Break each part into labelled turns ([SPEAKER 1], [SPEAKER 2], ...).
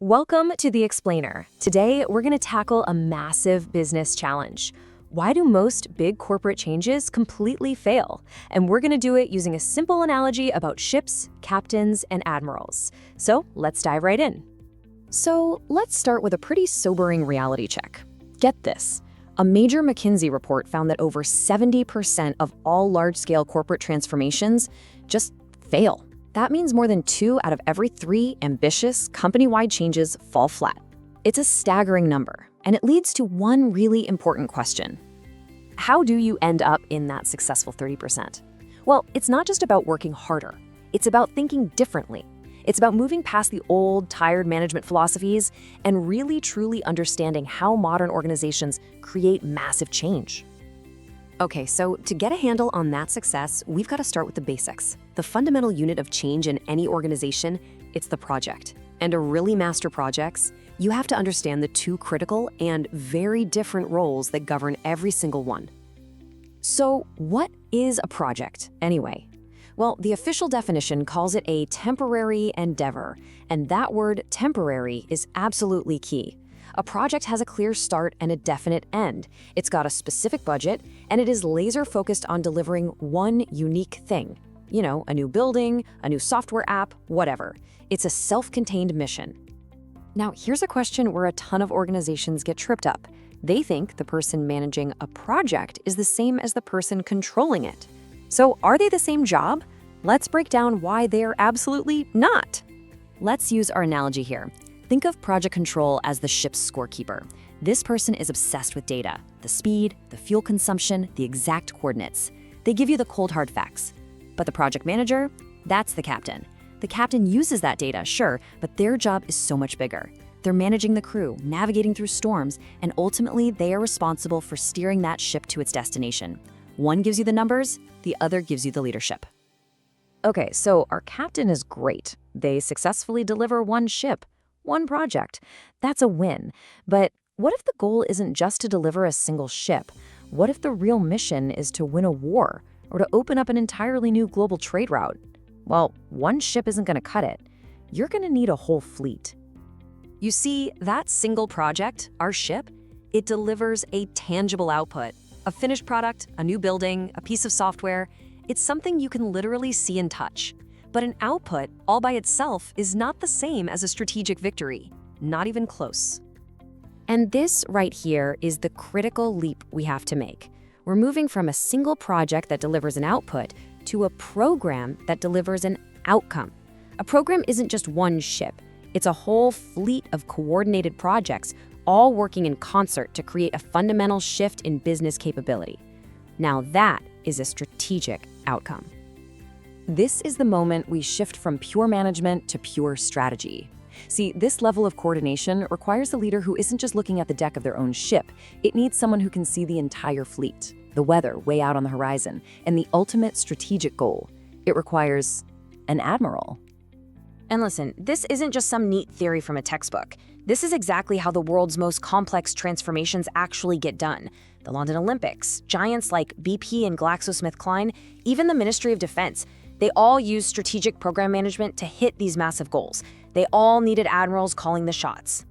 [SPEAKER 1] Welcome to The Explainer. Today, we're going to tackle a massive business challenge. Why do most big corporate changes completely fail? And we're going to do it using a simple analogy about ships, captains, and admirals. So let's dive right in. So let's start with a pretty sobering reality check. Get this. A major McKinsey report found that over 70% of all large-scale corporate transformations just fail. That means more than 2 out of every 3 ambitious, company-wide changes fall flat. It's a staggering number, and it leads to one really important question. How do you end up in that successful 30%? Well, it's not just about working harder. It's about thinking differently. It's about moving past the old, tired management philosophies and really truly understanding how modern organizations create massive change. Okay, so to get a handle on that success, we've got to start with the basics. The fundamental unit of change in any organization, it's the project. And to really master projects, you have to understand the 2 critical and very different roles that govern every single one. So what is a project, anyway? Well, the official definition calls it a temporary endeavor, and that word temporary is absolutely key. A project has a clear start and a definite end. It's got a specific budget, and it is laser-focused on delivering one unique thing. You know, a new building, a new software app, whatever. It's a self-contained mission. Now, here's a question where a ton of organizations get tripped up. They think the person managing a project is the same as the person controlling it. So, are they the same job? Let's break down why they're absolutely not. Let's use our analogy here. Think of project control as the ship's scorekeeper. This person is obsessed with data, the speed, the fuel consumption, the exact coordinates. They give you the cold hard facts. But the project manager, that's the captain. The captain uses that data, sure, but their job is so much bigger. They're managing the crew, navigating through storms, and ultimately they are responsible for steering that ship to its destination. One gives you the numbers, the other gives you the leadership. Okay, so our captain is great. They successfully deliver one ship. One project. That's a win. But what if the goal isn't just to deliver a single ship? What if the real mission is to win a war or to open up an entirely new global trade route? Well, one ship isn't going to cut it. You're going to need a whole fleet. You see, that single project, our ship, it delivers a tangible output. A finished product, a new building, a piece of software. It's something you can literally see and touch. But an output, all by itself, is not the same as a strategic victory. Not even close. And this right here is the critical leap we have to make. We're moving from a single project that delivers an output to a program that delivers an outcome. A program isn't just one ship. It's a whole fleet of coordinated projects, all working in concert to create a fundamental shift in business capability. Now that is a strategic outcome. This is the moment we shift from pure management to pure strategy. See, this level of coordination requires a leader who isn't just looking at the deck of their own ship. It needs someone who can see the entire fleet, the weather way out on the horizon, and the ultimate strategic goal. It requires an admiral. And listen, this isn't just some neat theory from a textbook. This is exactly how the world's most complex transformations actually get done. The London Olympics, giants like BP and GlaxoSmithKline, even the Ministry of Defense, they all use strategic program management to hit these massive goals. They all needed admirals calling the shots.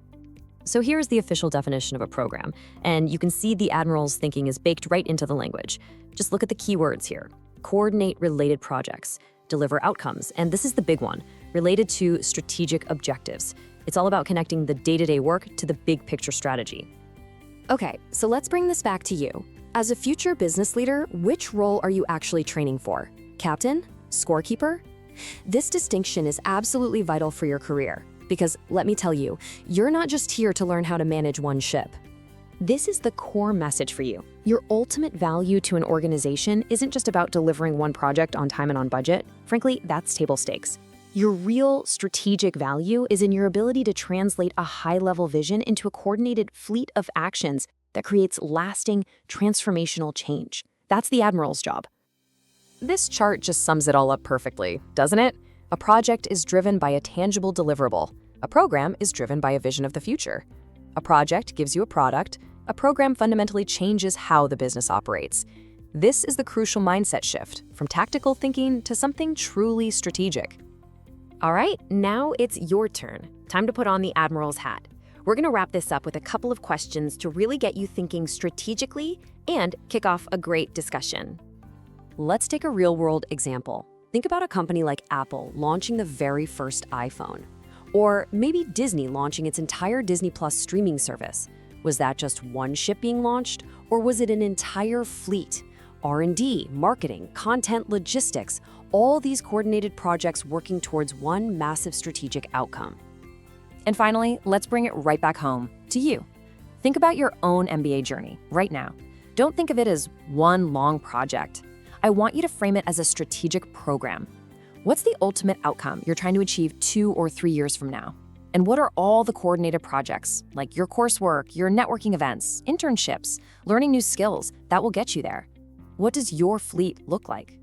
[SPEAKER 1] So here's the official definition of a program, and you can see the admiral's thinking is baked right into the language. Just look at the keywords here. Coordinate related projects, deliver outcomes, and this is the big one, related to strategic objectives. It's all about connecting the day-to-day work to the big picture strategy. Okay, so let's bring this back to you. As a future business leader, which role are you actually training for? Captain? Scorekeeper? This distinction is absolutely vital for your career, because let me tell you, you're not just here to learn how to manage one ship. This is the core message for you. Your ultimate value to an organization isn't just about delivering one project on time and on budget. Frankly, that's table stakes. Your real strategic value is in your ability to translate a high-level vision into a coordinated fleet of actions that creates lasting, transformational change. That's the admiral's job. This chart just sums it all up perfectly, doesn't it? A project is driven by a tangible deliverable. A program is driven by a vision of the future. A project gives you a product. A program fundamentally changes how the business operates. This is the crucial mindset shift, from tactical thinking to something truly strategic. All right, now it's your turn. Time to put on the Admiral's hat. We're going to wrap this up with a couple of questions to really get you thinking strategically and kick off a great discussion. Let's take a real-world example. Think about a company like Apple launching the very first iPhone. Or maybe Disney launching its entire Disney Plus streaming service. Was that just one ship being launched, or was it an entire fleet? R&D, marketing, content, logistics, all these coordinated projects working towards one massive strategic outcome. And finally, let's bring it right back home to you. Think about your own MBA journey right now. Don't think of it as one long project. I want you to frame it as a strategic program. What's the ultimate outcome you're trying to achieve 2 or 3 years from now? And what are all the coordinated projects, like your coursework, your networking events, internships, learning new skills, that will get you there? What does your fleet look like?